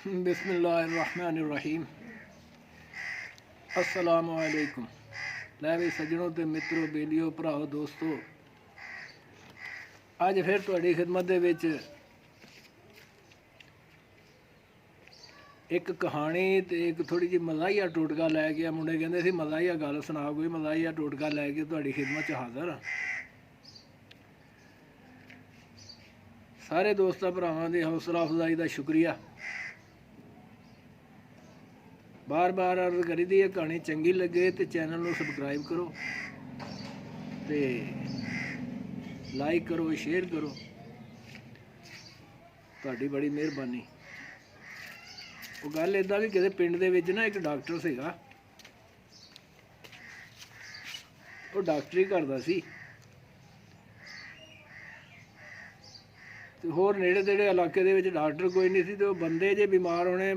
बिस्मिल्लाहिर्रहमानिर्रहीम। अस्सलामु अलैकुम। लै भी सज्जनों ते मित्रों, बेलियो, भराओ, दोस्तों, अज फिर तुहाडी खिदमत दे विच एक कहानी ते एक थोड़ी जी मज़ाहिया टोटका लै के मुंडे कहंदे सी मज़ाहिया गल सुना, कोई मज़ाहिया टोटका लै के तुहाडी खिदमत च हाज़र हाँ। सारे दोस्तां भरावां दी हौसला अफजाई दा शुक्रिया। बार बार अर्ज करी दी है, कहानी चंगी लगे तो चैनल को सबसक्राइब करो, तो लाइक करो, शेयर करो, तुहाडी बड़ी मेहरबानी। वो गल इदां भी किसी पिंड दे विच ना एक डॉक्टर सीगा, वो डॉक्टरी करदा सी ते होर नेड़े तेड़े इलाके दे विच डॉक्टर कोई नहीं सी। ते बंदे जे बीमार होने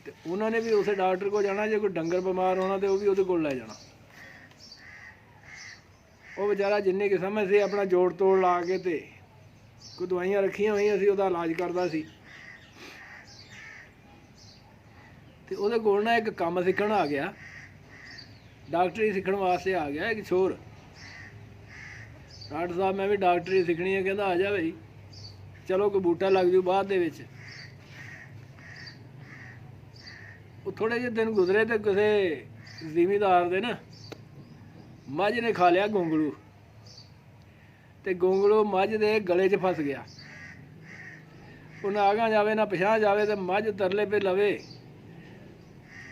ते उन्होंने भी उस डॉक्टर को जाना, जो कोई डंगर बीमार होना तो वह भी उहदे कोल लै जाना। वो बेचारा जिन्नी कि समझ से अपना जोड़ तोड़ ला के ते कोई दवाइयां रखियां हुई सी, उहदा इलाज करदा सी। ते उहदे कोल ना एक काम सीखण आ गया, डॉक्टरी सीखण वास्ते आ गया एक छोर। डॉक्टर साहब मैं भी डॉक्टरी सीखनी है। कहंदा आ जा भाई, चलो कोई बूटा लग जू बाद दे विच। वो थोड़े जे दिन गुजरे तो किसी जिमीदार दे ना मझ ने खा लिया गोंगलू, ते गोंगलू मझ दे गले च फस गया। वो ना आगा जावे ना पिछां जावे, तो मझ तरले पे लवे,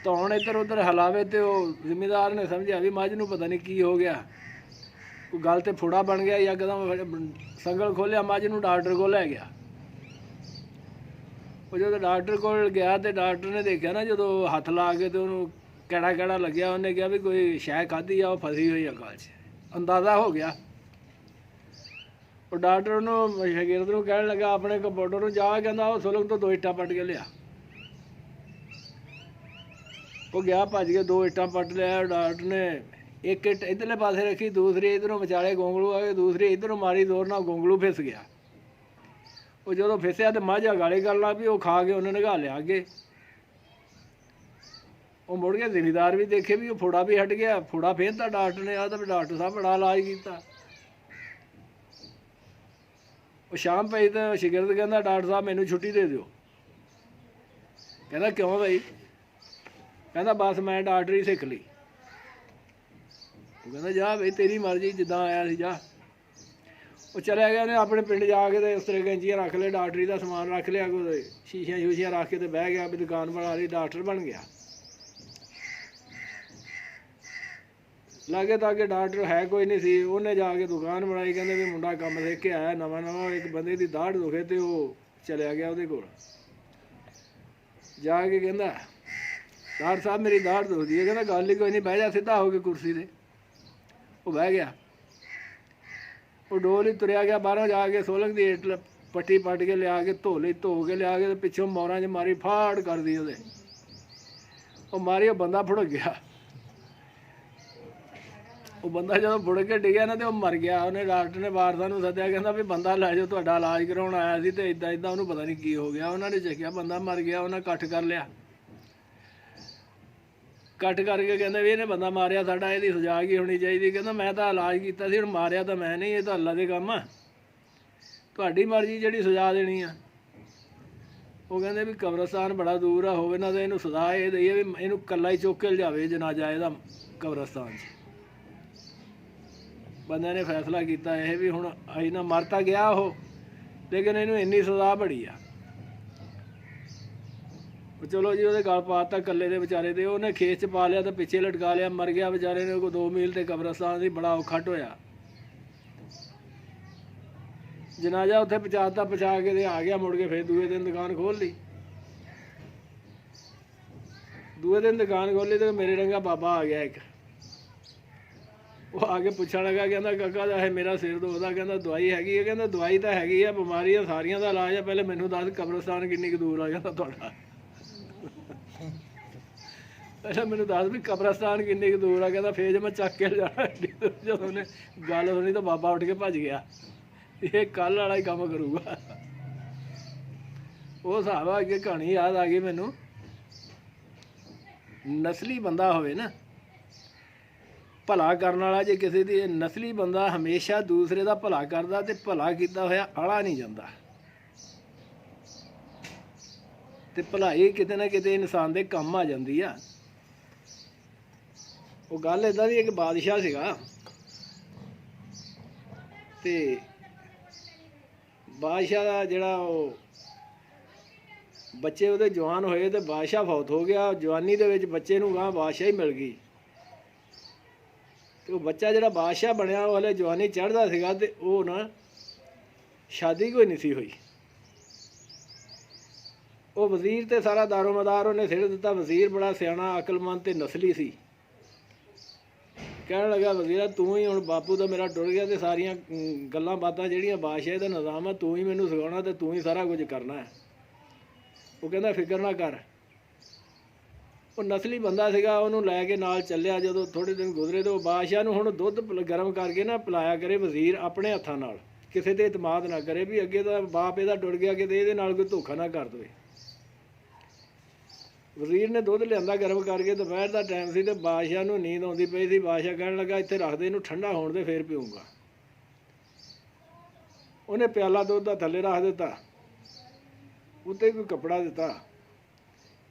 धौन इधर उधर हिलावे, तो जिमीदार ने समझा भी मझ नूं पता नहीं की हो गया, कोई गल ते फुड़ा बन गया या कदम संगल खोलिया, मझ नूं डॉक्टर को लै गया। वो जो डॉक्टर को गया तो डॉक्टर ने देखा ना, जो हथ ला के तो उन्होंने कैड़ा कैड़ा लग्या, उन्हें कहा भी कोई शै खाधी आ, फसी हुई है गल च, अंदाज़ा हो गया। और डॉक्टर उन्होंने शगिर्द को कहने लगा अपने कंपाउंडर को, जा कहता वो सुलग तो 2 इट्टां पट के लिया। वो गया भज के 2 इट्टां पट लिया। डॉक्टर ने एक इट इधरले पासे रखी, दूसरी इधरों विचाले गोंगलू आ गए, दूसरी इधरों मारी, जोर नाल गोंगलू फिस गया। वो जो फिसया तो मझ गाली कर ला भी, वो खा के उन्हें नगा लिया अगे। वो मुड़ के जिमीदार भी देखे भी, वो फुड़ा भी हट गया। फुड़ा फेरता डॉक्टर ने, आता भी डॉक्टर साहब बड़ा इलाज किया। वो शाम पई तो शिगिरद कहता डॉक्टर साहब मैनू छुट्टी दे दो। कहता क्यों भाई? कहता बस मैं डॉक्टरी सीख ली। वो कहता जा भाई तेरी मर्जी, जिदा आया सी जा। वो चलिया गया, उन्हें अपने पिंड जाके तो उस तरह कैंचियाँ रख ले, डॉक्टरी का समान रख लिया, कोई शीशियाँ शूशियाँ रख के तो बह गया भी दुकान बना ली, डॉक्टर बन गया। लागे तागे डॉक्टर है कोई नहीं सी, उन्हें जाके दुकान बनाई। कहते भी मुंडा काम सीख के आया नवा नवा, एक बंदे की दाढ़ दुखे तो वो चलिया गया उहदे कोल जाके, कहता डॉक्टर साहब मेरी दाढ़ दुखदी है। कहता गल ही कोई नहीं, बह जा सीधा हो के कुर्सी से। वो बह गया। वो डोल ही तुरया गया, बाहरों जाके सोलंग की इट पट्टी पट के लिया के धो ली, धो के लिया के पिछों मोरां च मारी, फाड़ कर दी उहदे। वो मारी, वो बंदा फुड़क गया। वो बंदा जो फुड़ के डिग्या ना तो मर गया। उन्हें डॉक्टर ने वारसां नूं सद्दिया, कहंदा भी बंदा लै जाओ, तुहाडा इलाज कराउण आया सी ते इदां इदां उहनूं पता नहीं की हो गया। उन्होंने चखिया बंदा मर गया, उन्हें कट्ठ कर लिया। कट्ठ करके कहते भी इन्हें बंदा मारिया, साडा इहदी सजा की होनी चाहिए। कहता मैं तो इलाज किया सी, हुण मारिया तो मैं नहीं, ये तो अल्लाह दे काम आ, तुहाडी मर्जी जिहड़ी सजा देनी आ। वो कहते भी कब्रस्तान बड़ा दूर आ, होवे ना तो इहनूं सजा ये दईए भी इहनूं कल्ला ही चुक के लिजावे जनाजा इहदा कब्रस्तान च। बंदे ने फैसला किया यह भी हुण असीं ना मरता गया वो, लेकिन इहनूं इन्नी सजा बड़ी आ। चलो जी, वो गल पाता कल्ले दे बेचारे दे, उन्हें खेत च पा लिया तो पिछे लटका लिया, मर गया बेचारे ने। कोई 2 मील ते कब्रस्तान सी, बड़ा औखा ढोया। जनाजा उत्थे पहुँचाता, पहुँचा के ते आ गया मुड़ के, फिर दूए दिन दुकान खोल ली। दूए दिन दुकान खोली तो मेरे रंगा बाबा आ गया एक। वो आके पूछण लगा, कहता काका है मेरा सिर दुखदा, कहता दवाई हैगी है? कहता दवाई तो हैगी है, बीमारियां सारियां दा इलाज है, पहले मैनू दस कब्रस्तान किन्नी क दूर आ? कहता तुहाडा पहले मैनू दस भी कब्रस्तान किन्नी क दूर आ? कहता फिर जो मैं चक के जाना। जो उन्हें गल सुनी तो बाबा उठ के भज गया, ये कल वाला ही काम करूगा। ਉਹ ਹਿਸਾਬ ਆ ਕੇ ਕਹਾਣੀ ਯਾਦ ਆ ਗਈ ਮੈਨੂੰ। ਨਸਲੀ ਬੰਦਾ ਹੋਵੇ ਨਾ, ਭਲਾ ਕਰਨ ਵਾਲਾ, ਜੇ ਕਿਸੇ ਦੀ ਨਸਲੀ ਬੰਦਾ ਹਮੇਸ਼ਾ ਦੂਸਰੇ ਦਾ ਭਲਾ ਕਰਦਾ ਤੇ ਭਲਾ ਕੀਤਾ ਹੋਇਆ ਆਲਾ ਨਹੀਂ ਜਾਂਦਾ। ਤੇ ਭਲਾਈ ਕਿਤੇ ਨਾ ਕਿਤੇ ਇਨਸਾਨ ਦੇ ਕੰਮ ਆ ਜਾਂਦੀ ਆ। ਉਹ ਗੱਲ ਏਦਾਂ ਦੀ, ਇੱਕ ਬਾਦਸ਼ਾਹ ਸੀਗਾ ਤੇ ਬਾਦਸ਼ਾਹ ਦਾ ਜਿਹੜਾ ਉਹ ਬੱਚੇ ਉਹਦੇ ਜਵਾਨ ਹੋਏ ਤੇ ਬਾਦਸ਼ਾਹ ਫੌਤ ਹੋ ਗਿਆ। ਜਵਾਨੀ ਦੇ ਵਿੱਚ ਬੱਚੇ ਨੂੰ ਗਾਂ ਬਾਦਸ਼ਾਹੀ ਮਿਲ ਗਈ ਤੇ ਉਹ ਬੱਚਾ ਜਿਹੜਾ ਬਾਦਸ਼ਾਹ ਬਣਿਆ ਉਹ ਹਲੇ ਜਵਾਨੀ ਚੜ੍ਹਦਾ ਸੀਗਾ ਤੇ ਉਹ ਨਾ ਸ਼ਾਦੀ ਕੋਈ ਨਹੀਂ ਸੀ ਹੋਈ। ਉਹ ਵਜ਼ੀਰ ਤੇ ਸਾਰਾ ਦਾਰੋ ਮਦਾਰ ਉਹਨੇ ਸਿੱਟ ਦਿੱਤਾ। ਵਜ਼ੀਰ ਬੜਾ ਸਿਆਣਾ, ਅਕਲਮੰਦ ਤੇ ਨਸਲੀ ਸੀ। ਕਹਿਣ ਲੱਗਾ, ਵਜ਼ੀਰਾ ਤੂੰ ਹੀ ਹੁਣ, ਬਾਪੂ ਤਾਂ ਮੇਰਾ ਟੁਰ ਗਿਆ ਤੇ ਸਾਰੀਆਂ ਗੱਲਾਂ ਬਾਤਾਂ ਜਿਹੜੀਆਂ ਬਾਦਸ਼ਾਹ ਦਾ ਨਿਜ਼ਾਮ ਆ ਤੂੰ ਹੀ ਮੈਨੂੰ ਸਿਖਾਉਣਾ ਤੇ ਤੂੰ ਹੀ ਸਾਰਾ ਕੁਝ ਕਰਨਾ ਹੈ। ਉਹ ਕਹਿੰਦਾ ਫਿਕਰ ਨਾ ਕਰ। ਉਹ ਨਸਲੀ ਬੰਦਾ ਸੀਗਾ, ਉਹਨੂੰ ਲੈ ਕੇ ਨਾਲ ਚੱਲਿਆ। ਜਦੋਂ ਥੋੜ੍ਹੇ ਦਿਨ ਗੁਜ਼ਰੇ ਤਾਂ ਉਹ ਬਾਦਸ਼ਾਹ ਨੂੰ ਹੁਣ ਦੁੱਧ ਗਰਮ ਕਰਕੇ ਨਾ ਪਿਲਾਇਆ ਕਰੇ ਵਜ਼ੀਰ ਆਪਣੇ ਹੱਥਾਂ ਨਾਲ, ਕਿਸੇ 'ਤੇ ਇਤਮਾਦ ਨਾ ਕਰੇ ਵੀ ਅੱਗੇ ਤਾਂ ਬਾਪ ਇਹਦਾ ਟੁਰ ਗਿਆ, ਕਿਤੇ ਇਹਦੇ ਨਾਲ ਕੋਈ ਧੋਖਾ ਨਾ ਕਰ ਦੇਵੇ। ਵਜ਼ੀਰ ਨੇ ਦੁੱਧ ਲਿਆਂਦਾ ਗਰਮ ਕਰਕੇ। ਦੁਪਹਿਰ ਦਾ ਟਾਈਮ ਸੀ ਤੇ ਬਾਦਸ਼ਾਹ ਨੂੰ ਨੀਂਦ ਆਉਂਦੀ ਪਈ ਸੀ। ਬਾਦਸ਼ਾਹ ਕਹਿਣ ਲੱਗਾ, ਇੱਥੇ ਰੱਖ ਦੇ ਇਹਨੂੰ, ਠੰਡਾ ਹੋਣ ਦੇ ਫੇਰ ਪੀਊਂਗਾ। ਉਹਨੇ ਪਿਆਲਾ ਦੁੱਧ ਦਾ ਥੱਲੇ ਰੱਖ ਦਿੱਤਾ, ਉੱਤੇ ਕੋਈ ਕੱਪੜਾ ਦਿੱਤਾ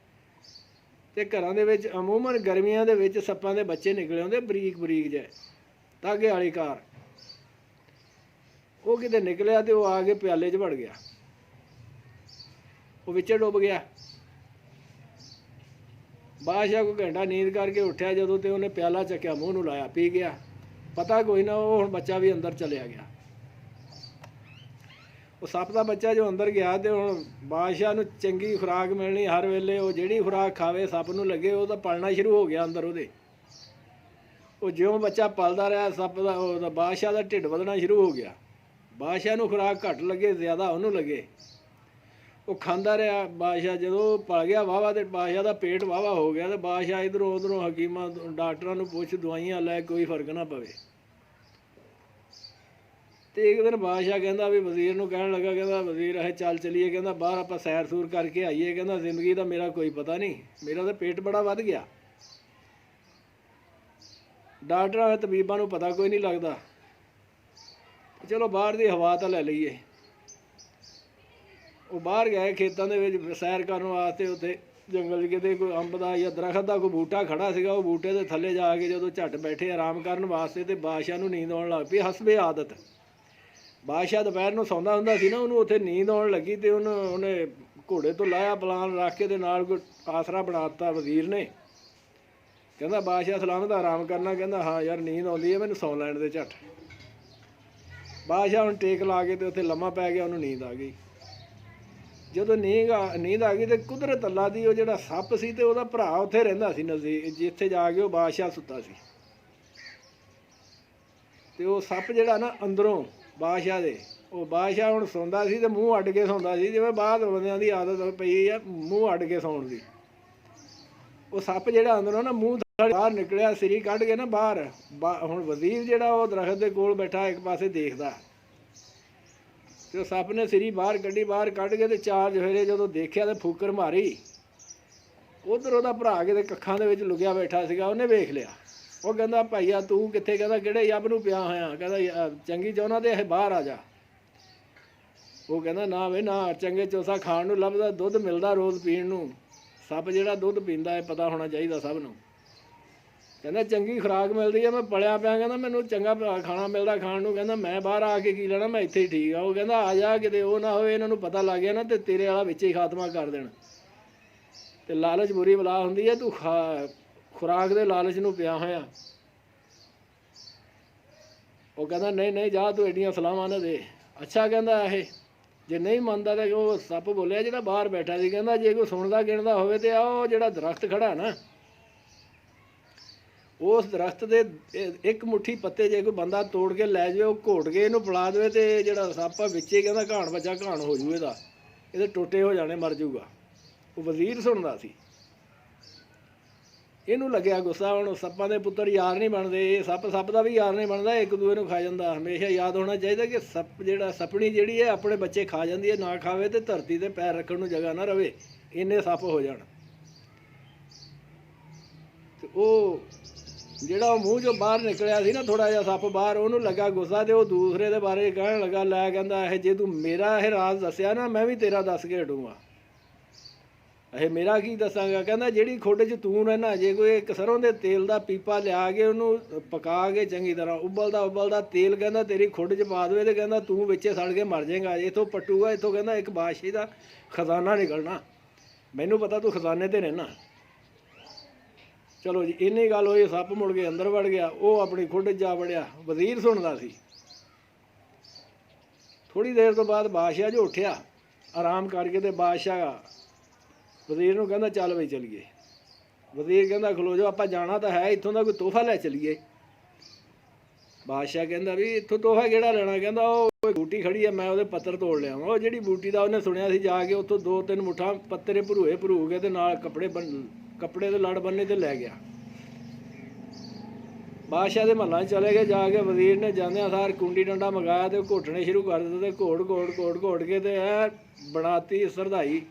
ਤੇ ਘਰਾਂ ਦੇ ਵਿੱਚ ਅਮੂਮਨ ਗਰਮੀਆਂ ਦੇ ਵਿੱਚ ਸੱਪਾਂ ਦੇ ਬੱਚੇ ਨਿਕਲੇ ਆਉਂਦੇ, ਬਰੀਕ ਬਰੀਕ ਜਿਹੇ ਤਾਗੇ ਵਾਲੀ ਕਾਰ। ਉਹ ਕਿਤੇ ਨਿਕਲਿਆ ਤੇ ਉਹ ਆ ਕੇ ਪਿਆਲੇ 'ਚ ਵੜ ਗਿਆ, ਉਹ ਵਿੱਚ ਡੁੱਬ ਗਿਆ। ਬਾਦਸ਼ਾਹ ਕੋਈ ਘੰਟਾ ਨੀਂਦ ਕਰਕੇ ਉੱਠਿਆ ਜਦੋਂ ਤੇ ਉਹਨੇ ਪਿਆਲਾ ਚੱਕਿਆ, ਮੂੰਹ ਨੂੰ ਲਾਇਆ, ਪੀ ਗਿਆ। ਪਤਾ ਕੋਈ ਨਾ, ਉਹ ਹੁਣ ਬੱਚਾ ਵੀ ਅੰਦਰ ਚਲਿਆ ਗਿਆ। ਉਹ ਸੱਪ ਦਾ ਬੱਚਾ ਜੋ ਅੰਦਰ ਗਿਆ ਤੇ ਹੁਣ ਬਾਦਸ਼ਾਹ ਨੂੰ ਚੰਗੀ ਖੁਰਾਕ ਮਿਲਣੀ ਹਰ ਵੇਲੇ। ਉਹ ਜਿਹੜੀ ਖੁਰਾਕ ਖਾਵੇ ਸੱਪ ਨੂੰ ਲੱਗੇ, ਉਹ ਤਾਂ ਪਲਣਾ ਸ਼ੁਰੂ ਹੋ ਗਿਆ ਅੰਦਰ ਉਹਦੇ। ਉਹ ਜਿਉਂ ਬੱਚਾ ਪਲਦਾ ਰਿਹਾ ਸੱਪ ਦਾ, ਉਹਦਾ ਬਾਦਸ਼ਾਹ ਦਾ ਢਿੱਡ ਵਧਣਾ ਸ਼ੁਰੂ ਹੋ ਗਿਆ। ਬਾਦਸ਼ਾਹ ਨੂੰ ਖੁਰਾਕ ਘੱਟ ਲੱਗੇ, ਜ਼ਿਆਦਾ ਉਹਨੂੰ ਲੱਗੇ। ਉਹ ਖਾਂਦਾ ਰਿਹਾ ਬਾਦਸ਼ਾਹ। ਜਦੋਂ ਪਲ ਗਿਆ ਵਾਹਵਾ ਤੇ ਬਾਦਸ਼ਾਹ ਦਾ ਪੇਟ ਵਾਹਵਾ ਹੋ ਗਿਆ ਤੇ ਬਾਦਸ਼ਾਹ ਇੱਧਰੋਂ ਉੱਧਰੋਂ ਹਕੀਮਾਂ ਡਾਕਟਰਾਂ ਨੂੰ ਪੁੱਛ, ਦਵਾਈਆਂ ਲੈ, ਕੋਈ ਫਰਕ ਨਾ ਪਵੇ। ਤੇ ਇੱਕ ਦਿਨ ਬਾਦਸ਼ਾਹ ਕਹਿੰਦਾ ਵੀ ਵਜ਼ੀਰ ਨੂੰ ਕਹਿਣ ਲੱਗਾ, ਕਹਿੰਦਾ ਵਜ਼ੀਰ ਇਹ ਚੱਲ ਚਲੀਏ, ਕਹਿੰਦਾ ਬਾਹਰ ਆਪਾਂ ਸੈਰ ਸੂਰ ਕਰਕੇ ਆਈਏ। ਕਹਿੰਦਾ ਜ਼ਿੰਦਗੀ ਦਾ ਮੇਰਾ ਕੋਈ ਪਤਾ ਨਹੀਂ, ਮੇਰਾ ਤਾਂ ਪੇਟ ਬੜਾ ਵੱਧ ਗਿਆ, ਡਾਕਟਰਾਂ ਤਬੀਬਾਂ ਨੂੰ ਪਤਾ ਕੋਈ ਨਹੀਂ ਲੱਗਦਾ, ਚਲੋ ਬਾਹਰ ਦੀ ਹਵਾ ਤਾਂ ਲੈ ਲਈਏ। ਉਹ ਬਾਹਰ ਗਏ ਖੇਤਾਂ ਦੇ ਵਿੱਚ ਸੈਰ ਕਰਨ ਵਾਸਤੇ। ਉੱਥੇ ਜੰਗਲ 'ਚ ਕਿਤੇ ਕੋਈ ਅੰਬ ਦਾ ਜਾਂ ਦਰਖਤ ਦਾ ਕੋਈ ਬੂਟਾ ਖੜਾ ਸੀਗਾ। ਉਹ ਬੂਟੇ ਦੇ ਥੱਲੇ ਜਾ ਕੇ ਜਦੋਂ ਝੱਟ ਬੈਠੇ ਆਰਾਮ ਕਰਨ ਵਾਸਤੇ ਤੇ ਬਾਦਸ਼ਾਹ ਨੂੰ ਨੀਂਦ ਆਉਣ ਲੱਗ ਪਈ। ਹਸਬੇ ਆਦਤ ਬਾਦਸ਼ਾਹ ਦੁਪਹਿਰ ਨੂੰ ਸੌਂਦਾ ਹੁੰਦਾ ਸੀ ਨਾ, ਉਹਨੂੰ ਉੱਥੇ ਨੀਂਦ ਆਉਣ ਲੱਗੀ ਤੇ ਉਹਨੇ ਘੋੜੇ ਤੋਂ ਲਾਇਆ, ਪਲਾਨ ਰੱਖ ਕੇ ਤੇ ਨਾਲ ਕੋਈ ਆਸਰਾ ਬਣਾ ਦਿੱਤਾ ਵਜ਼ੀਰ ਨੇ। ਕਹਿੰਦਾ ਬਾਦਸ਼ਾਹ ਸਲਾਮਤ, ਆਰਾਮ ਕਰਨਾ? ਕਹਿੰਦਾ ਹਾਂ ਯਾਰ ਨੀਂਦ ਆਉਂਦੀ ਹੈ, ਮੈਨੂੰ ਸੌਂ ਲੈਣ ਦੇ ਝੱਟ। ਬਾਦਸ਼ਾਹ ਹੁਣ ਟੇਕ ਲਾ ਕੇ ਤੇ ਉੱਥੇ ਲੰਮਾ ਪੈ ਗਿਆ, ਉਹਨੂੰ ਨੀਂਦ ਆ ਗਈ। ਜਦੋਂ ਨੀਂਦ ਆ ਗਈ ਤੇ ਕੁਦਰਤ ਅੱਲਾ ਦੀ, ਉਹ ਜਿਹੜਾ ਸੱਪ ਸੀ ਤੇ ਉਹਦਾ ਭਰਾ ਉੱਥੇ ਰਹਿੰਦਾ ਸੀ ਨਜ਼ਦੀਕ, ਜਿੱਥੇ ਜਾ ਕੇ ਉਹ ਬਾਦਸ਼ਾਹ ਸੁੱਤਾ ਸੀ। ਤੇ ਉਹ ਸੱਪ ਜਿਹੜਾ ਨਾ ਅੰਦਰੋਂ ਬਾਦਸ਼ਾਹ ਦੇ, ਉਹ ਬਾਦਸ਼ਾਹ ਹੁਣ ਸੌਂਦਾ ਸੀ ਤੇ ਮੂੰਹ ਅੱਡ ਕੇ ਸੌਂਦਾ ਸੀ, ਜਿਵੇਂ ਬਾਹਰ ਬੰਦਿਆਂ ਦੀ ਆਦਤ ਪਈ ਆ ਮੂੰਹ ਅੱਡ ਕੇ ਸੌਣ ਦੀ। ਉਹ ਸੱਪ ਜਿਹੜਾ ਅੰਦਰੋਂ ਨਾ ਮੂੰਹ ਬਾਹਰ ਨਿਕਲਿਆ, ਸਿਰੀ ਕੱਢ ਕੇ ਨਾ ਬਾਹਰ। ਹੁਣ ਵਜ਼ੀਰ ਜਿਹੜਾ ਉਹ ਦਰਖਤ ਦੇ ਕੋਲ ਬੈਠਾ ਇੱਕ ਪਾਸੇ ਦੇਖਦਾ ਤੇ ਉਹ ਸੱਪ ਨੇ ਸਿਰੀ ਬਾਹਰ ਕੱਢੀ। ਬਾਹਰ ਕੱਢ ਕੇ ਤੇ ਚਾਰ ਚੁਫੇਰੇ ਜਦੋਂ ਦੇਖਿਆ ਤੇ ਫੂਕਰ ਮਾਰੀ। ਉੱਧਰ ਉਹਦਾ ਭਰਾ ਕਿਤੇ ਕੱਖਾਂ ਦੇ ਵਿੱਚ ਲੁਕਿਆ ਬੈਠਾ ਸੀਗਾ, ਉਹਨੇ ਵੇਖ ਲਿਆ। ਉਹ ਕਹਿੰਦਾ ਭਾਈਆ ਤੂੰ ਕਿੱਥੇ? ਕਹਿੰਦਾ ਕਿਹੜੇ ਯੱਬ ਨੂੰ ਪਿਆ ਹੋਇਆ? ਕਹਿੰਦਾ ਚੰਗੀ ਚਾਹੁੰਦਾ ਤੇ ਇਹ ਬਾਹਰ ਆ ਜਾ। ਉਹ ਕਹਿੰਦਾ ਨਾ ਵੇ ਨਾ, ਚੰਗੇ ਚੋਸਾ ਖਾਣ ਨੂੰ ਲੱਭਦਾ, ਦੁੱਧ ਮਿਲਦਾ ਰੋਜ਼ ਪੀਣ ਨੂੰ। ਸੱਪ ਜਿਹੜਾ ਦੁੱਧ ਪੀਂਦਾ ਹੈ ਪਤਾ ਹੋਣਾ ਚਾਹੀਦਾ ਸਭ ਨੂੰ। ਕਹਿੰਦਾ ਚੰਗੀ ਖੁਰਾਕ ਮਿਲਦੀ ਹੈ, ਮੈਂ ਪਲਿਆ ਪਿਆ, ਕਹਿੰਦਾ ਮੈਨੂੰ ਚੰਗਾ ਖਾਣਾ ਮਿਲਦਾ ਖਾਣ ਨੂੰ। ਕਹਿੰਦਾ ਮੈਂ ਬਾਹਰ ਆ ਕੇ ਕੀ ਲੈਣਾ, ਮੈਂ ਇੱਥੇ ਹੀ ਠੀਕ ਆ। ਉਹ ਕਹਿੰਦਾ ਆ ਜਾ, ਕਿਤੇ ਉਹ ਨਾ ਹੋਵੇ ਇਹਨਾਂ ਨੂੰ ਪਤਾ ਲੱਗ ਗਿਆ ਨਾ ਤੇ ਤੇਰੇ ਵਾਲਾ ਵਿੱਚ ਹੀ ਖਾਤਮਾ ਕਰ ਦੇਣ। ਤੇ ਲਾਲਚ ਬੁਰੀ ਬਲਾ ਹੁੰਦੀ ਹੈ, ਤੂੰ ਖੁਰਾਕ ਦੇ ਲਾਲਚ ਨੂੰ ਪਿਆ ਹੋਇਆ। ਉਹ ਕਹਿੰਦਾ ਨਹੀਂ ਨਹੀਂ ਜਾ, ਤੂੰ ਐਡੀਆਂ ਸਲਾਹਾਂ ਨਾ ਦੇ। ਅੱਛਾ ਕਹਿੰਦਾ ਇਹ ਜੇ ਨਹੀਂ ਮੰਨਦਾ ਤਾਂ ਉਹ ਸੱਪ ਬੋਲਿਆ ਜਿਹੜਾ ਬਾਹਰ ਬੈਠਾ ਸੀ, ਕਹਿੰਦਾ ਜੇ ਕੋਈ ਸੁਣਦਾ ਗਿਣਦਾ ਹੋਵੇ ਤੇ ਉਹ ਜਿਹੜਾ ਦਰਖਤ ਖੜਾ ਨਾ, ਉਸ ਦਰਖਤ ਦੇ ਇੱਕ ਮੁੱਠੀ ਪੱਤੇ ਜੇ ਕੋਈ ਬੰਦਾ ਤੋੜ ਕੇ ਲੈ ਜਾਵੇ, ਉਹ ਘੋਟ ਕੇ ਇਹਨੂੰ ਪਿਲਾ ਦੇਵੇ ਤੇ ਜਿਹੜਾ ਸੱਪ ਆ ਵਿੱਚੇ ਕਹਿੰਦਾ ਘਾਣ ਬੱਚਾ ਘਾਣ ਹੋ ਜੂ, ਇਹਦੇ ਟੋਟੇ ਹੋ ਜਾਣੇ, ਮਰ ਜੂਗਾ। ਉਹ ਵਜ਼ੀਰ ਸੁਣਦਾ ਸੀ। ਇਹਨੂੰ ਲੱਗਿਆ ਗੁੱਸਾ। ਹੁਣ ਸੱਪਾਂ ਦੇ ਪੁੱਤਰ ਯਾਰ ਨਹੀਂ ਬਣਦੇ, ਇਹ ਸੱਪ ਦਾ ਵੀ ਯਾਰ ਨਹੀਂ ਬਣਦਾ, ਇੱਕ ਦੂਏ ਨੂੰ ਖਾ ਜਾਂਦਾ। ਹਮੇਸ਼ਾ ਯਾਦ ਹੋਣਾ ਚਾਹੀਦਾ ਕਿ ਸੱਪਣੀ ਜਿਹੜੀ ਹੈ ਆਪਣੇ ਬੱਚੇ ਖਾ ਜਾਂਦੀ ਹੈ, ਨਾ ਖਾਵੇ ਤੇ ਧਰਤੀ ਤੇ ਪੈਰ ਰੱਖਣ ਨੂੰ ਜਗ੍ਹਾ ਨਾ ਰਵੇ, ਇੰਨੇ ਸੱਪ ਹੋ ਜਾਣ। ਤੇ ਉਹ ਜਿਹੜਾ ਉਹ ਮੂੰਹ ਚੋਂ ਬਾਹਰ ਨਿਕਲਿਆ ਸੀ ਨਾ ਥੋੜਾ ਜਿਹਾ ਸੱਪ ਬਾਹਰ, ਉਹਨੂੰ ਲੱਗਾ ਗੁੱਸਾ ਤੇ ਉਹ ਦੂਸਰੇ ਦੇ ਬਾਰੇ ਕਹਿਣ ਲੱਗਾ, ਲੈ ਕਹਿੰਦਾ ਇਹ ਜੇ ਤੂੰ ਮੇਰਾ ਇਹ ਰਾਜ਼ ਦੱਸਿਆ ਨਾ, ਮੈਂ ਵੀ ਤੇਰਾ ਦੱਸ ਕੇ ਹਟੂੰਗਾ। ਇਹ ਮੇਰਾ ਕੀ ਦੱਸਾਂਗਾ? ਕਹਿੰਦਾ ਜਿਹੜੀ ਖੁੱਡ 'ਚ ਤੂੰ ਰਹਿਣਾ, ਜੇ ਕੋਈ ਇੱਕ ਸਰੋਂ ਦੇ ਤੇਲ ਦਾ ਪੀਪਾ ਲਿਆ ਕੇ ਉਹਨੂੰ ਪਕਾ ਕੇ ਚੰਗੀ ਤਰ੍ਹਾਂ ਉਬਲਦਾ ਤੇਲ ਕਹਿੰਦਾ ਤੇਰੀ ਖੁੱਡ 'ਚ ਪਾ ਦੇਵੇ ਤੇ ਕਹਿੰਦਾ ਤੂੰ ਵਿੱਚੇ ਸੜ ਕੇ ਮਰ ਜਾਏਗਾ। ਇੱਥੋਂ ਪੱਟੂਗਾ, ਇੱਥੋਂ ਕਹਿੰਦਾ ਇੱਕ ਬਾਦਸ਼ਾਹੀ ਦਾ ਖਜ਼ਾਨਾ ਨਿਕਲਣਾ, ਮੈਨੂੰ ਪਤਾ ਤੂੰ ਖਜ਼ਾਨੇ ਤੇ ਰਹਿਣਾ। ਚਲੋ ਜੀ, ਇੰਨੀ ਗੱਲ ਹੋਈ, ਸੱਪ ਮੁੜ ਕੇ ਅੰਦਰ ਵੜ ਗਿਆ, ਉਹ ਆਪਣੀ ਖੁੱਡ 'ਚ ਜਾ ਵੜਿਆ। ਵਜ਼ੀਰ ਸੁਣਦਾ ਸੀ। ਥੋੜ੍ਹੀ ਦੇਰ ਤੋਂ ਬਾਅਦ ਬਾਦਸ਼ਾਹ ਜੋ ਉੱਠਿਆ ਆਰਾਮ ਕਰਕੇ, ਤੇ ਬਾਦਸ਼ਾਹ ਵਜ਼ੀਰ ਨੂੰ ਕਹਿੰਦਾ ਚੱਲ ਬਈ ਚੱਲੀਏ। ਵਜ਼ੀਰ ਕਹਿੰਦਾ ਖਲੋ ਜਾਓ, ਆਪਾਂ ਜਾਣਾ ਤਾਂ ਹੈ, ਇੱਥੋਂ ਦਾ ਕੋਈ ਤੋਹਫਾ ਲੈ ਚੱਲੀਏ। ਬਾਦਸ਼ਾਹ ਕਹਿੰਦਾ ਵੀ ਇੱਥੋਂ ਤੋਹਫਾ ਕਿਹੜਾ ਲੈਣਾ? ਕਹਿੰਦਾ ਉਹ ਕੋਈ ਬੂਟੀ ਖੜੀ ਹੈ, ਮੈਂ ਉਹਦੇ ਪੱਤਰ ਤੋੜ ਲਿਆਵਾਂ। ਉਹ ਜਿਹੜੀ ਬੂਟੀ ਦਾ ਉਹਨੇ ਸੁਣਿਆ ਸੀ, ਜਾ ਕੇ ਉੱਥੋਂ 2-3 ਮੁੱਠਾਂ ਪੱਤਰੇ ਭਰੂ ਕੇ ਤੇ ਨਾਲ ਕੱਪੜੇ ਦੇ ਲੜ ਬੰਨੇ ਤੇ ਲੈ ਗਿਆ। ਬਾਦਸ਼ਾਹ ਦੇ ਮਹੱਲਾਂ 'ਚ ਚਲੇ ਗਏ। ਜਾ ਕੇ ਵਜ਼ੀਰ ਨੇ ਜਾਂਦਿਆਂ ਸਾਰ ਕੁੰਡੀ ਡੰਡਾ ਮੰਗਾਇਆ ਤੇ ਘੋਟਣੇ ਸ਼ੁਰੂ ਕਰ ਦਿੱਤੇ, ਤੇ ਘੋਟ ਕੇ ਤੇ ਬਣਾਤੀ ਸਰਦਾਈ।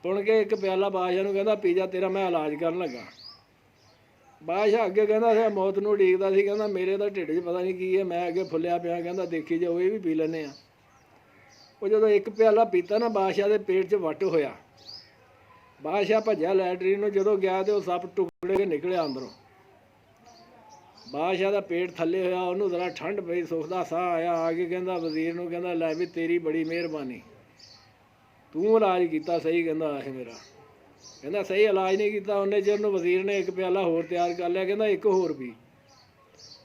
ਪੁਣ ਕੇ ਇੱਕ ਪਿਆਲਾ ਬਾਦਸ਼ਾਹ ਨੂੰ ਕਹਿੰਦਾ ਪੀ ਜਾ, ਤੇਰਾ ਮੈਂ ਇਲਾਜ ਕਰਨ ਲੱਗਾ। ਬਾਦਸ਼ਾਹ ਅੱਗੇ ਕਹਿੰਦਾ ਸੀ ਮੌਤ ਨੂੰ ਉਡੀਕਦਾ ਸੀ, ਕਹਿੰਦਾ ਮੇਰੇ ਤਾਂ ਢਿੱਡ 'ਚ ਪਤਾ ਨਹੀਂ ਕੀ ਹੈ, ਮੈਂ ਅੱਗੇ ਫੁੱਲਿਆ ਪਿਆ, ਕਹਿੰਦਾ ਦੇਖੀ ਜਾਓ ਇਹ ਵੀ ਪੀ ਲੈਂਦੇ ਆ। ਉਹ ਜਦੋਂ ਇੱਕ ਪਿਆਲਾ ਪੀਤਾ ਨਾ, ਬਾਦਸ਼ਾਹ ਦੇ ਪੇਟ 'ਚ ਵੱਟ ਹੋਇਆ। ਬਾਦਸ਼ਾਹ ਭੱਜਿਆ ਲੈਟਰੀਨ ਨੂੰ, ਜਦੋਂ ਗਿਆ ਤੇ ਉਹ ਸੱਪ ਟੁਕੜੇ ਕੇ ਨਿਕਲਿਆ ਅੰਦਰੋਂ। ਬਾਦਸ਼ਾਹ ਦਾ ਪੇਟ ਥੱਲੇ ਹੋਇਆ, ਉਹਨੂੰ ਜ਼ਰਾ ਠੰਡ ਪਈ, ਸੁੱਖ ਦਾ ਸਾਹ ਆਇਆ। ਆ ਕੇ ਕਹਿੰਦਾ ਵਜ਼ੀਰ ਨੂੰ, ਕਹਿੰਦਾ ਲੈ ਵੀ ਤੇਰੀ ਬੜੀ ਮਿਹਰਬਾਨੀ, ਤੂੰ ਇਲਾਜ ਕੀਤਾ ਸਹੀ। ਕਹਿੰਦਾ ਇਹ ਮੇਰਾ, ਕਹਿੰਦਾ ਸਹੀ ਇਲਾਜ ਨਹੀਂ ਕੀਤਾ। ਉਹਨੇ ਚਿਰ ਨੂੰ ਵਜ਼ੀਰ ਨੇ ਇੱਕ ਪਿਆਲਾ ਹੋਰ ਤਿਆਰ ਕਰ ਲਿਆ, ਕਹਿੰਦਾ ਇੱਕ ਹੋਰ ਪੀ।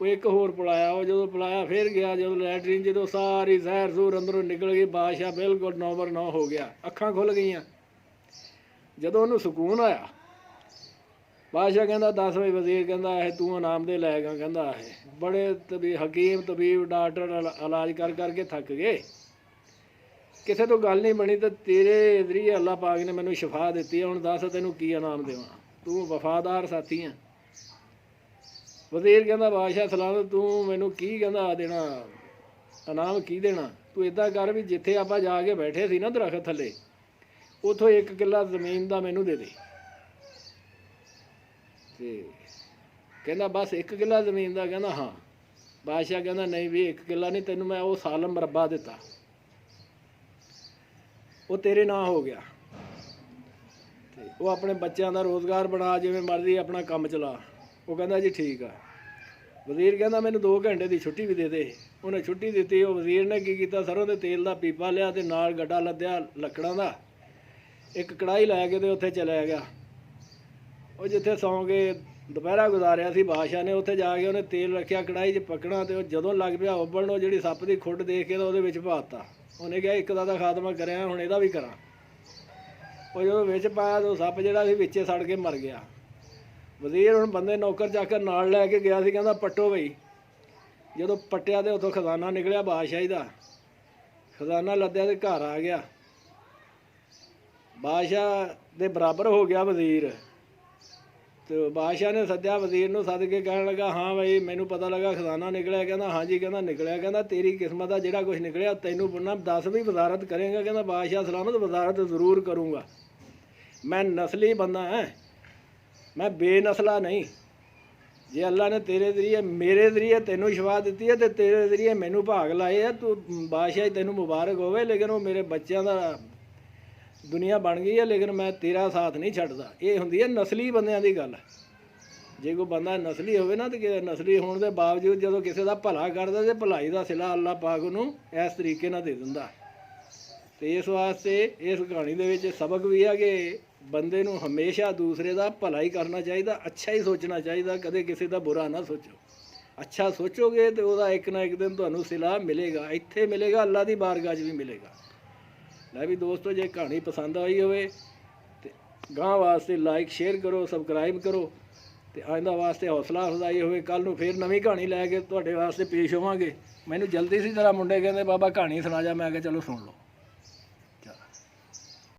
ਉਹ ਇੱਕ ਹੋਰ ਪਿਲਾਇਆ। ਉਹ ਜਦੋਂ ਪਿਲਾਇਆ ਫਿਰ ਗਿਆ, ਜਦੋਂ ਲੈਟਰੀਨ, ਜਦੋਂ ਸਾਰੀ ਜ਼ਹਿਰ ਜ਼ੂਰ ਅੰਦਰੋਂ ਨਿਕਲ ਗਈ, ਬਾਦਸ਼ਾਹ ਬਿਲਕੁਲ ਨੌਬਰ 9 ਹੋ ਗਿਆ, ਅੱਖਾਂ ਖੁੱਲ੍ਹ ਗਈਆਂ। ਜਦੋਂ ਉਹਨੂੰ ਸਕੂਨ ਆਇਆ, ਬਾਦਸ਼ਾਹ ਕਹਿੰਦਾ ਦੱਸ ਬਈ ਵਜ਼ੀਰ, ਕਹਿੰਦਾ ਇਹ ਤੂੰ ਇਨਾਮ ਦੇ ਲੈ ਗਿਆ। ਕਹਿੰਦਾ ਇਹ ਬੜੇ ਹਕੀਮ ਤਬੀਬ ਡਾਕਟਰ ਇਲਾਜ ਕਰਕੇ ਥੱਕ ਗਏ, ਕਿਸੇ ਤੋਂ ਗੱਲ ਨਹੀਂ ਬਣੀ, ਤੇ ਤੇਰੇ ਜ਼ਰੀਏ ਅੱਲਾਹ ਪਾਕ ਨੇ ਮੈਨੂੰ ਸ਼ਿਫਾ ਦਿੱਤੀ ਹੈ। ਹੁਣ ਦੱਸ ਤੈਨੂੰ ਕੀ ਇਨਾਮ ਦੇਵਾਂ, ਤੂੰ ਵਫਾਦਾਰ ਸਾਥੀ ਹੈ। ਵਜ਼ੀਰ ਕਹਿੰਦਾ ਬਾਦਸ਼ਾਹ ਸਲਾਮ, ਤੂੰ ਮੈਨੂੰ ਕੀ ਕਹਿੰਦਾ ਦੇਣਾ, ਇਨਾਮ ਕੀ ਦੇਣਾ? ਤੂੰ ਇੱਦਾਂ ਕਰ ਵੀ ਜਿੱਥੇ ਆਪਾਂ ਜਾ ਕੇ ਬੈਠੇ ਸੀ ਨਾ ਦਰਖਤ ਥੱਲੇ, ਉੱਥੋਂ 1 ਕਿੱਲਾ ਜ਼ਮੀਨ ਦਾ ਮੈਨੂੰ ਦੇ ਦੇ। ਤੇ ਕਹਿੰਦਾ ਬਸ 1 ਕਿੱਲਾ ਜ਼ਮੀਨ ਦਾ? ਕਹਿੰਦਾ ਹਾਂ। ਬਾਦਸ਼ਾਹ ਕਹਿੰਦਾ ਨਹੀਂ ਵੀ 1 ਕਿੱਲਾ ਨਹੀਂ, ਤੈਨੂੰ ਮੈਂ ਉਹ ਸਾਲਮ ਮਰਬਾ ਦਿੱਤਾ, ਉਹ ਤੇਰੇ ਨਾਂ ਹੋ ਗਿਆ। ਤੇ ਉਹ ਆਪਣੇ ਬੱਚਿਆਂ ਦਾ ਰੋਜ਼ਗਾਰ ਬਣਾ, ਜਿਵੇਂ ਮਰਜ਼ੀ ਆਪਣਾ ਕੰਮ ਚਲਾ। ਉਹ ਕਹਿੰਦਾ ਜੀ ਠੀਕ ਆ। ਵਜ਼ੀਰ ਕਹਿੰਦਾ ਮੈਨੂੰ 2 ਘੰਟੇ ਦੀ ਛੁੱਟੀ ਵੀ ਦੇ ਦੇ। ਉਹਨੇ ਛੁੱਟੀ ਦਿੱਤੀ। ਉਹ ਵਜ਼ੀਰ ਨੇ ਕੀ ਕੀਤਾ, ਸਰੋਂ ਦੇ ਤੇਲ ਦਾ ਪੀਪਾ ਲਿਆ ਤੇ ਨਾਲ ਗੱਡਾ ਲੱਦਿਆ ਲੱਕੜਾਂ ਦਾ, ਇੱਕ ਕੜਾਹੀ ਲੈ ਕੇ ਤੇ ਉੱਥੇ ਚਲਿਆ ਗਿਆ। ਉਹ ਜਿੱਥੇ ਸੌਂ ਕੇ ਦੁਪਹਿਰਾ ਗੁਜ਼ਾਰਿਆ ਸੀ ਬਾਦਸ਼ਾਹ ਨੇ, ਉੱਥੇ ਜਾ ਕੇ ਉਹਨੇ ਤੇਲ ਰੱਖਿਆ ਕੜਾਹੀ 'ਚ ਪੱਕਣਾ, ਤੇ ਉਹ ਜਦੋਂ ਲੱਗ ਪਿਆ ਉਬਲਣ, ਉਹ ਜਿਹੜੀ ਸੱਪ ਦੀ ਖੁੱਡ ਦੇਖ ਕੇ ਤਾਂ ਉਹਦੇ ਵਿੱਚ ਪਾ ਦਿੱਤਾ। ਉਹਨੇ ਕਿਹਾ ਇੱਕ ਦਾ ਤਾਂ ਖਾਤਮਾ ਕਰਿਆ, ਹੁਣ ਇਹਦਾ ਵੀ ਕਰਾਂ। ਉਹ ਜਦੋਂ ਵਿੱਚ ਪਾਇਆ ਤਾਂ ਉਹ ਸੱਪ ਜਿਹੜਾ ਸੀ ਵਿੱਚੇ ਸੜ ਕੇ ਮਰ ਗਿਆ। ਵਜ਼ੀਰ ਹੁਣ ਬੰਦੇ ਨੌਕਰ ਚਾਕਰ ਨਾਲ ਲੈ ਕੇ ਗਿਆ ਸੀ, ਕਹਿੰਦਾ ਪੱਟੋ ਬਈ। ਜਦੋਂ ਪੱਟਿਆ ਤੇ ਉੱਥੋਂ ਖਜ਼ਾਨਾ ਨਿਕਲਿਆ ਬਾਦਸ਼ਾਹੀ ਦਾ। ਖਜ਼ਾਨਾ ਲੱਦਿਆ ਤੇ ਘਰ ਆ ਗਿਆ। ਬਾਦਸ਼ਾਹ ਦੇ ਬਰਾਬਰ ਹੋ ਗਿਆ ਵਜ਼ੀਰ। ਤੇ ਬਾਦਸ਼ਾਹ ਨੇ ਸੱਦਿਆ ਵਜ਼ੀਰ ਨੂੰ, ਸੱਦ ਕੇ ਕਹਿਣ ਲੱਗਾ ਹਾਂ ਬਈ ਮੈਨੂੰ ਪਤਾ ਲੱਗਾ ਖਜ਼ਾਨਾ ਨਿਕਲਿਆ। ਕਹਿੰਦਾ ਹਾਂਜੀ। ਕਹਿੰਦਾ ਨਿਕਲਿਆ? ਕਹਿੰਦਾ ਤੇਰੀ ਕਿਸਮਤ ਆ, ਜਿਹੜਾ ਕੁਛ ਨਿਕਲਿਆ ਤੈਨੂੰ ਪੁੰਨਾ, ਦੱਸ ਵੀ ਵਜ਼ਾਰਤ ਕਰੇਗਾ? ਕਹਿੰਦਾ ਬਾਦਸ਼ਾਹ ਸਲਾਮਤ ਵਜ਼ਾਰਤ ਜ਼ਰੂਰ ਕਰੂੰਗਾ, ਮੈਂ ਨਸਲੀ ਬੰਦਾ ਹੈ, ਮੈਂ ਬੇਨਸਲਾ ਨਹੀਂ। ਜੇ ਅੱਲਾ ਨੇ ਤੇਰੇ ਜ਼ਰੀਏ ਮੇਰੇ ਜ਼ਰੀਏ ਤੈਨੂੰ ਸ਼ਿਫਾ ਦਿੱਤੀ ਹੈ ਤੇ ਤੇਰੇ ਜ਼ਰੀਏ ਮੈਨੂੰ ਭਾਗ ਲਾਏ ਆ, ਤੂੰ ਬਾਦਸ਼ਾਹ ਤੈਨੂੰ ਮੁਬਾਰਕ ਹੋਵੇ। ਲੇਕਿਨ ਉਹ ਮੇਰੇ ਬੱਚਿਆਂ ਦਾ ਦੁਨੀਆ ਬਣ ਗਈ ਹੈ, ਲੇਕਿਨ ਮੈਂ ਤੇਰਾ ਸਾਥ ਨਹੀਂ ਛੱਡਦਾ। ਇਹ ਹੁੰਦੀ ਹੈ ਨਸਲੀ ਬੰਦਿਆਂ ਦੀ ਗੱਲ। ਜੇ ਕੋਈ ਬੰਦਾ ਨਸਲੀ ਹੋਵੇ ਨਾ, ਤੇ ਨਸਲੀ ਹੋਣ ਦੇ ਬਾਵਜੂਦ ਜਦੋਂ ਕਿਸੇ ਦਾ ਭਲਾ ਕਰਦਾ, ਤੇ ਭਲਾਈ ਦਾ ਸਿਲਾ ਅੱਲਾਹ ਪਾਕ ਉਹਨੂੰ ਇਸ ਤਰੀਕੇ ਨਾਲ ਦੇ ਦਿੰਦਾ। ਤੇ ਇਸ ਵਾਸਤੇ ਇਸ ਕਹਾਣੀ ਦੇ ਵਿੱਚ ਸਬਕ ਵੀ ਹੈ ਕਿ ਬੰਦੇ ਨੂੰ ਹਮੇਸ਼ਾ ਦੂਸਰੇ ਦਾ ਭਲਾ ਹੀ ਕਰਨਾ ਚਾਹੀਦਾ, ਅੱਛਾ ਹੀ ਸੋਚਣਾ ਚਾਹੀਦਾ, ਕਦੇ ਕਿਸੇ ਦਾ ਬੁਰਾ ਨਾ ਸੋਚੋ। ਅੱਛਾ ਸੋਚੋਗੇ ਤੇ ਉਹਦਾ ਇੱਕ ਨਾ ਇੱਕ ਦਿਨ ਤੁਹਾਨੂੰ ਸਿਲਾ ਮਿਲੇਗਾ, ਇੱਥੇ ਮਿਲੇਗਾ, ਅੱਲਾਹ ਦੀ ਬਾਰਗਾਹ 'ਚ ਵੀ ਮਿਲੇਗਾ। ਲੈ ਵੀ ਦੋਸਤੋ, ਜੇ ਕਹਾਣੀ ਪਸੰਦ ਆਈ ਹੋਵੇ ਤੇ ਗਾਂ ਵਾਸਤੇ ਲਾਈਕ ਸ਼ੇਅਰ ਕਰੋ, ਸਬਸਕ੍ਰਾਈਬ ਕਰੋ, ਤੇ ਆਇੰਦਾ ਵਾਸਤੇ ਹੌਸਲਾ ਅਫਜ਼ਾਈ ਹੋਵੇ। ਕੱਲ੍ਹ ਨੂੰ ਫਿਰ ਨਵੀਂ ਕਹਾਣੀ ਲੈ ਕੇ ਤੁਹਾਡੇ ਵਾਸਤੇ ਪੇਸ਼ ਹੋਵਾਂਗੇ। ਮੈਨੂੰ ਜਲਦੀ ਸੀ, ਜਰਾ ਮੁੰਡੇ ਕਹਿੰਦੇ ਬਾਬਾ ਕਹਾਣੀ ਸੁਣਾ ਜਾ, ਮੈਂ ਕਿਹਾ ਚਲੋ ਸੁਣ ਲਓ।